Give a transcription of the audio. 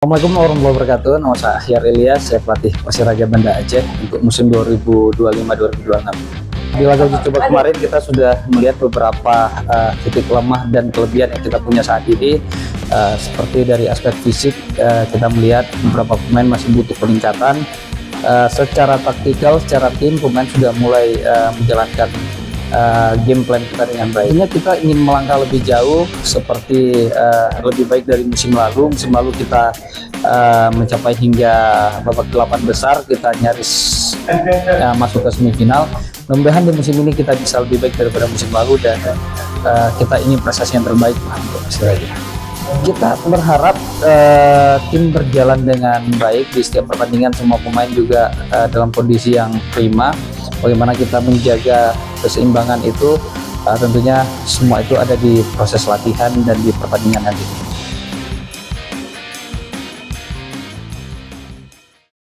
Assalamualaikum warahmatullahi wabarakatuh. Nama saya Ahyar Ilyas, saya pelatih Persiraja Banda Aceh untuk musim 2025-2026. Di laga uji coba kemarin kita sudah melihat beberapa titik lemah dan kelebihan yang kita punya saat ini. Seperti dari aspek fisik, kita melihat beberapa pemain masih butuh peningkatan. Secara taktikal, secara tim, pemain sudah mulai menjalankan game plan kita dengan baik. Artinya kita ingin melangkah lebih jauh, seperti lebih baik dari musim lalu. Musim lalu kita mencapai hingga babak 8 besar, kita nyaris masuk ke semifinal. Mudah-mudahan di musim ini kita bisa lebih baik daripada musim lalu, dan kita ingin prestasi yang terbaik untuk Persiraja. Kita berharap tim berjalan dengan baik di setiap pertandingan, semua pemain juga dalam kondisi yang prima. Bagaimana kita menjaga keseimbangan itu, tentunya semua itu ada di proses latihan dan di pertandingan nanti.